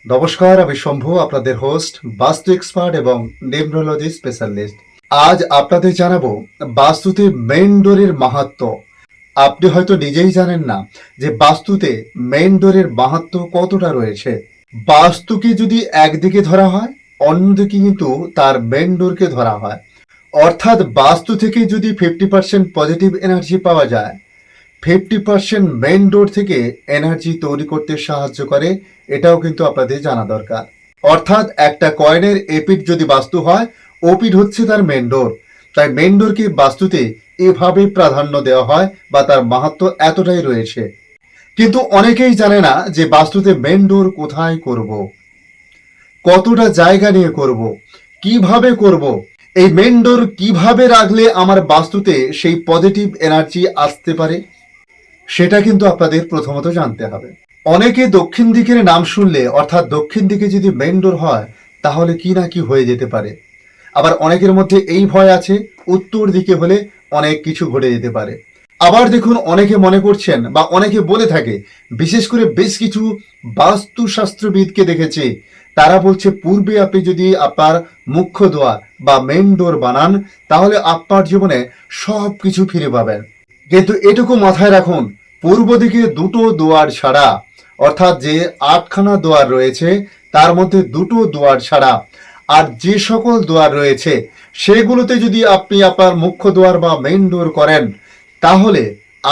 নমস্কার, আমি শম্ভু, আপনাদের হোস্ট, বাস্তু এক্সপার্ট এবং নিউমরোলজি স্পেশালিস্ট। আজ আপনাদের জানাবো বাস্তুতে মেইন ডোরের মাহাত্ম্য। আপনি হয়তো নিজেই জানেন না যে বাস্তুতে মেইন ডোরের মাহাত্ম্য কতটা রয়েছে। বাস্তুকে যদি একদিকে ধরা হয়, অন্যদিকে কিন্তু তার মেইন ডোরকে ধরা হয়। অর্থাৎ বাস্তু থেকে যদি 50% পজিটিভ এনার্জি পাওয়া যায়, 50% মেইন ডোর থেকে এনার্জি তৈরি করতে সাহায্য করে, এটাও কিন্তু আপনাদের জানা দরকার। অর্থাৎ একটা কয়েনের এপিঠ যদি বাস্তু হয়, ওপিঠ হচ্ছে তার মেইন ডোর। তাই মেইন ডোরকে বাস্তুতে এভাবে প্রাধান্য দেওয়া হয় বা তার মাহাত্ম্য এতটাই রয়েছে। কিন্তু অনেকেই জানে না যে বাস্তুতে মেইন ডোর কোথায় করব, কতটা জায়গা নিয়ে করব, কিভাবে করব, এই মেইন ডোর কিভাবে রাখলে আমার বাস্তুতে সেই পজিটিভ এনার্জি আসতে পারে, সেটা কিন্তু আপনাদের প্রথমত জানতে হবে। অনেকে দক্ষিণ দিকের নাম শুনলে, অর্থাৎ দক্ষিণ দিকে যদি মেইন ডোর হয় তাহলে কি না কি হয়ে যেতে পারে। আবার অনেকের মধ্যে এই ভয় আছে উত্তর দিকে হলে অনেক কিছু ঘটে যেতে পারে। আবার দেখুন, অনেকে মনে করছেন বা অনেকে বলে থাকে, বিশেষ করে বেশ কিছু বাস্তুশাস্ত্রবিদকে দেখেছে, তারা বলছে পূর্বে আপনি যদি আপনার মুখ্য দ্বার বা মেইন ডোর বানান তাহলে আপনার জীবনে সব কিছু ফিরে পাবেন। কিন্তু এটুকু মাথায় রাখুন, পূর্ব দিকে দুটো দুয়ার ছাড়া, অর্থাৎ যে 8খানা দুয়ার রয়েছে তার মধ্যে দুটো দুয়ার ছাড়া আর যে সকল দুয়ার রয়েছে সেগুলোতে যদি আপনি আপনার মুখ্য দুয়ার বা মেইন ডোর করেন, তাহলে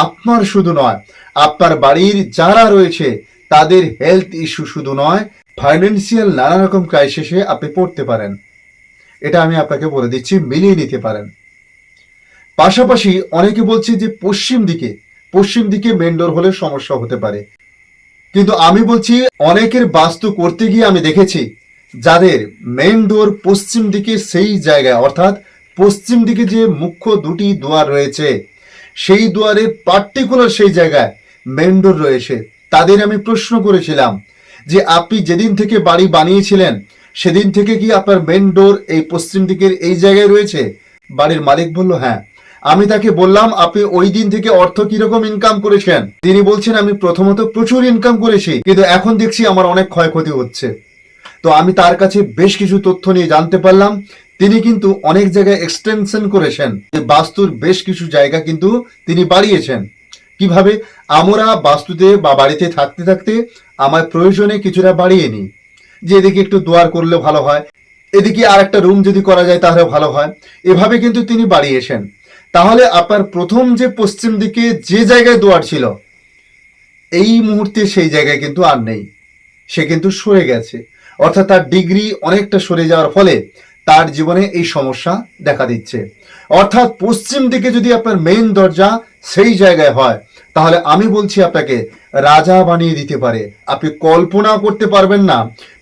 আপনার শুধু নয়, আপনার বাড়ির যারা রয়েছে তাদের হেলথ ইস্যু শুধু নয়, ফাইন্যান্সিয়াল নানা রকম ক্রাইসিসে আপনি পড়তে পারেন। এটা আমি আপনাকে বলে দিচ্ছি, মিলিয়ে নিতে পারেন। পাশাপাশি অনেকে বলছে যে পশ্চিম দিকে মেইন ডোর হলে সমস্যা হতে পারে। কিন্তু আমি বলছি, অনেকের বাস্তু করতে গিয়ে আমি দেখেছি যাদের মেইন ডোর পশ্চিম দিকে, সেই জায়গায় অর্থাৎ পশ্চিম দিকে যে মুখ্য দুটি দুয়ার রয়েছে সেই দুয়ারের পার্টিকুলার সেই জায়গায় মেইন ডোর রয়েছে, তাদের আমি প্রশ্ন করেছিলাম যে আপনি যেদিন থেকে বাড়ি বানিয়েছিলেন সেদিন থেকে কি আপনার মেইন ডোর এই পশ্চিম দিকের এই জায়গায় রয়েছে? বাড়ির মালিক বলল হ্যাঁ। আমি তাকে বললাম আপনি ওই দিন থেকে অর্থ কিরকম ইনকাম করেছেন? তিনি বলছেন আমি প্রথমত প্রচুর ইনকাম করেছি, কিন্তু এখন দেখছি আমার অনেক ক্ষয়ক্ষতি হচ্ছে। তো আমি তার কাছে বেশ কিছু তথ্য নিয়ে জানতে পারলাম তিনি কিন্তু অনেক জায়গায় এক্সটেনশন করেছেন, বাস্তুর বেশ কিছু জায়গা কিন্তু তিনি বাড়িয়েছেন। কিভাবে? আমরা বাস্তুতে বা বাড়িতে থাকতে থাকতে আমার প্রয়োজনে কিছুটা বাড়িয়ে নিই, যে এদিকে একটু দুয়ার করলে ভালো হয়, এদিকে আর একটা রুম যদি করা যায় তাহলে ভালো হয়, এভাবে কিন্তু তিনি বাড়িয়েছেন। তাহলে আপনার প্রথম যে পশ্চিম দিকে যে জায়গায় দুয়ার ছিল, এই মুহূর্তে সেই জায়গায় কিন্তু আর নেই, সে কিন্তু সরে গেছে। অর্থাৎ তার ডিগ্রি অনেকটা সরে যাওয়ার ফলে তার জীবনে এই সমস্যা দেখা দিচ্ছে। অর্থাৎ পশ্চিম দিকে যদি আপনার মেইন দরজা সেই জায়গায় হয় তাহলে আমি বলছি আপনাকে রাজা বানিয়ে দিতে পারে। আপনি কল্পনা করতে পারবেন না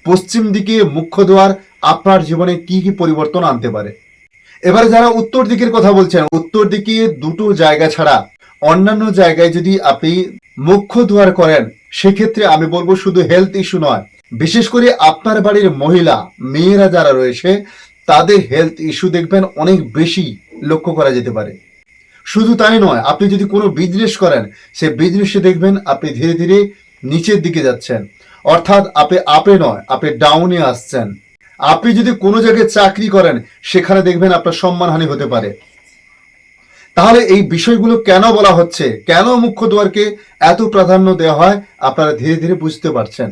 পশ্চিম দিকে মুখ্য দ্বার আপনার জীবনে কি কি পরিবর্তন আনতে পারে। এবারে যারা উত্তর দিকের কথা বলছেন, উত্তর দিকে দুটো জায়গা ছাড়া অন্যান্য জায়গায় যদি আপনি মুখ্য দুয়ার করেন, সেক্ষেত্রে আমি বলবো শুধু হেলথ ইস্যু নয়, বিশেষ করে আপনার বাড়ির মহিলা মেয়েরা যারা রয়েছে তাদের হেলথ ইস্যু দেখবেন অনেক বেশি লক্ষ্য করা যেতে পারে। শুধু তাই নয়, আপনি যদি কোনো বিজনেস করেন, সে বিজনেসে দেখবেন আপনি ধীরে ধীরে নিচের দিকে যাচ্ছেন, অর্থাৎ আপনি আপে নয় আপনি ডাউনে আসছেন। আপনি যদি কোনো জায়গায় চাকরি করেন সেখানে দেখবেন আপনার সম্মানহানি হতে পারে। তাহলে এই বিষয়গুলো কেন বলা হচ্ছে, কেন মুখ্য দুয়ারকে এত প্রাধান্য দেওয়া হয়, আপনারা ধীরে ধীরে বুঝতে পারছেন।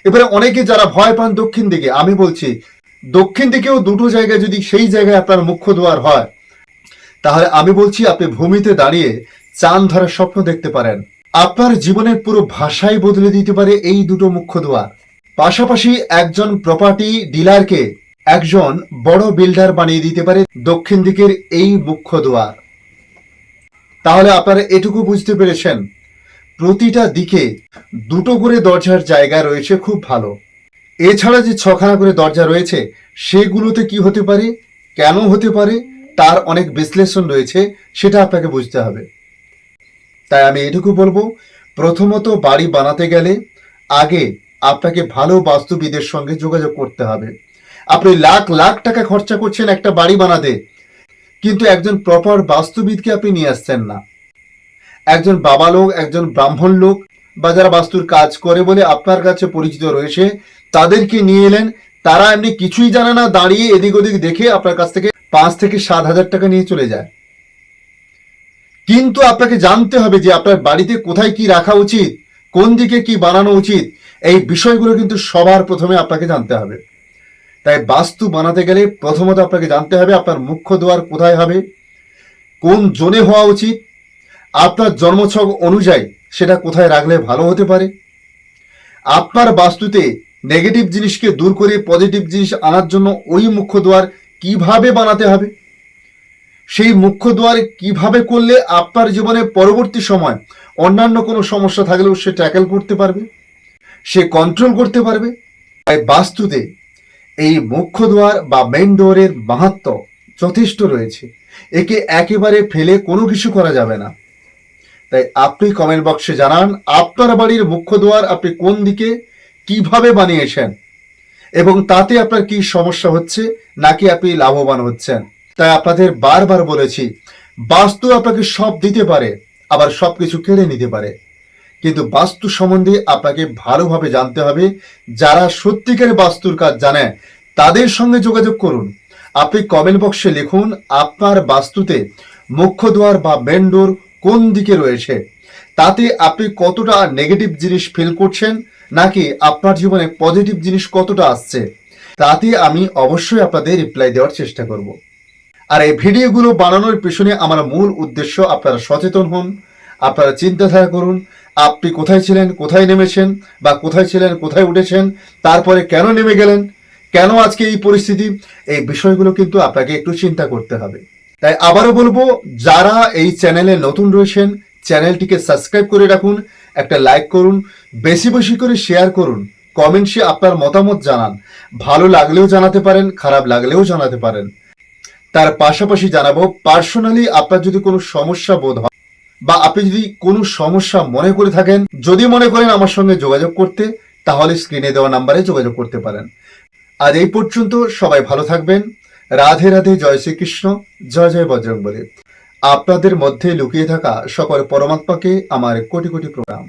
এবারে অনেকে যারা ভয় পান দক্ষিণ দিকে, আমি বলছি দক্ষিণ দিকেও দুটো জায়গায় যদি সেই জায়গায় আপনার মুখ্য দুয়ার হয়, তাহলে আমি বলছি আপনি ভূমিতে দাঁড়িয়ে চাঁদ ধরার স্বপ্ন দেখতে পারেন। আপনার জীবনের পুরো ভাষাই বদলে দিতে পারে এই দুটো মুখ্য দুয়ার। পাশাপাশি একজন প্রপার্টি ডিলারকে একজন বড় বিল্ডার বানিয়ে দিতে পারে দক্ষিণ দিকের এই মুখ্য দুয়ার। তাহলে আপনারা এটুকু বুঝতে পেরেছেন, প্রতিটা দিকে দুটো করে দরজার জায়গা রয়েছে, খুব ভালো। এছাড়া যে 6খানা করে দরজা রয়েছে সেগুলোতে কি হতে পারে, কেন হতে পারে, তার অনেক বিশ্লেষণ রয়েছে, সেটা আপনাকে বুঝতে হবে। তাই আমি এটুকু বলবো, প্রথমত বাড়ি বানাতে গেলে আগে আপনাকে ভালো বাস্তুবিদের সঙ্গে যোগাযোগ করতে হবে। আপনি লাখ লাখ টাকা খরচা করছেন একটা বাড়ি বানাতে, কিন্তু একজন প্রপার বাস্তুবিদকে আপনি নিয়ে আসছেন না। একজন বাবা লোক, একজন ব্রাহ্মণ লোক বা যারা বাস্তুর কাজ করে বলে আপনার কাছে পরিচিত রয়েছে, তাদেরকে নিয়ে এলেন। তারা এমনি কিছুই জানে না, দাঁড়িয়ে এদিক ওদিক দেখে আপনার কাছ থেকে 5 থেকে 7 হাজার টাকা নিয়ে চলে যায়। কিন্তু আপনাকে জানতে হবে যে আপনার বাড়িতে কোথায় কি রাখা উচিত, কোন দিকে কি বানানো উচিত, এই বিষয়গুলো কিন্তু সবার প্রথমে আপনাকে জানতে হবে। তাই বাস্তু বানাতে গেলে প্রথমত আপনাকে জানতে হবে আপনার মুখ্য দ্বার কোথায় হবে, কোন জোনে হওয়া উচিত, আপনার জন্মছক অনুযায়ী সেটা কোথায় রাখলে ভালো হতে পারে, আপনার বাস্তুতে নেগেটিভ জিনিসকে দূর করে পজিটিভ জিনিস আনার জন্য ওই মুখ্য দ্বার কিভাবে বানাতে হবে, সেই মুখ্য দ্বার কিভাবে করলে আপনার জীবনে পরবর্তী সময় অন্যান্য কোনো সমস্যা থাকলেও সে ট্যাকেল করতে পারবে, সে কন্ট্রোল করতে পারবে। তাই বাস্তুতে এই মুখ্য দ্বার বা মেইন ডোরের মাহাত্ম্য যথেষ্ট রয়েছে, একে একেবারে ফেলে কোনো কিছু করা যাবে না। তাই আপনি কমেন্ট বক্সে জানান আপনার বাড়ির মুখ্য দ্বার আপনি কোন দিকে কিভাবে বানিয়েছেন এবং তাতে আপনার কি সমস্যা হচ্ছে নাকি আপনি লাভবান হচ্ছেন। তাই আপনাদের বারবার বলেছি, বাস্তু আপনাকে সব দিতে পারে, আবার সবকিছু কেড়ে নিতে পারে, কিন্তু বাস্তু সম্বন্ধে আপনাকে ভালোভাবে জানতে হবে। যারা সত্যিকারের বাস্তুর কাজ জানে তাদের সঙ্গে যোগাযোগ করুন। আপনি কমেন্ট বক্সে লিখুন আপনার বাস্তুতে মুখ্য দ্বার বা মেইন ডোর কোন দিকে রয়েছে, তাতে আপনি কতটা নেগেটিভ জিনিস ফিল করছেন নাকি আপনার জীবনে পজিটিভ জিনিস কতটা আসছে, তাতে আমি অবশ্যই আপনাদের রিপ্লাই দেওয়ার চেষ্টা করব। আর এই ভিডিওগুলো বানানোর পেছনে আমার মূল উদ্দেশ্য আপনারা সচেতন হন, আপনারা চিন্তাধারা করুন আপনি কোথায় ছিলেন, কোথায় নেমেছেন, বা কোথায় ছিলেন কোথায় উঠেছেন, তারপরে কেন নেমে গেলেন, কেন আজকে এই পরিস্থিতি, এই বিষয়গুলো কিন্তু আপনাকে একটু চিন্তা করতে হবে। তাই আবারও বলবো, যারা এই চ্যানেলে নতুন রয়েছেন চ্যানেলটিকে সাবস্ক্রাইব করে রাখুন, একটা লাইক করুন, বেশি বেশি করে শেয়ার করুন, কমেন্টসে আপনার মতামত জানান, ভালো লাগলেও জানাতে পারেন, খারাপ লাগলেও জানাতে পারেন। তার পাশাপাশি জানাবো পার্সোনালি আপনার যদি কোনো সমস্যা বোধ হয় বা আপনি যদি কোনো সমস্যা মনে করে থাকেন, যদি মনে করেন আমার সঙ্গে যোগাযোগ করতে, তাহলে স্ক্রিনে দেওয়া নাম্বারে যোগাযোগ করতে পারেন। আজ এই পর্যন্ত, সবাই ভালো থাকবেন। রাধে রাধে, জয় শ্রীকৃষ্ণ, জয় জয় বজরংবলী। আপনাদের মধ্যে লুকিয়ে থাকা সকল পরমাত্মাকে আমার কোটি কোটি প্রণাম।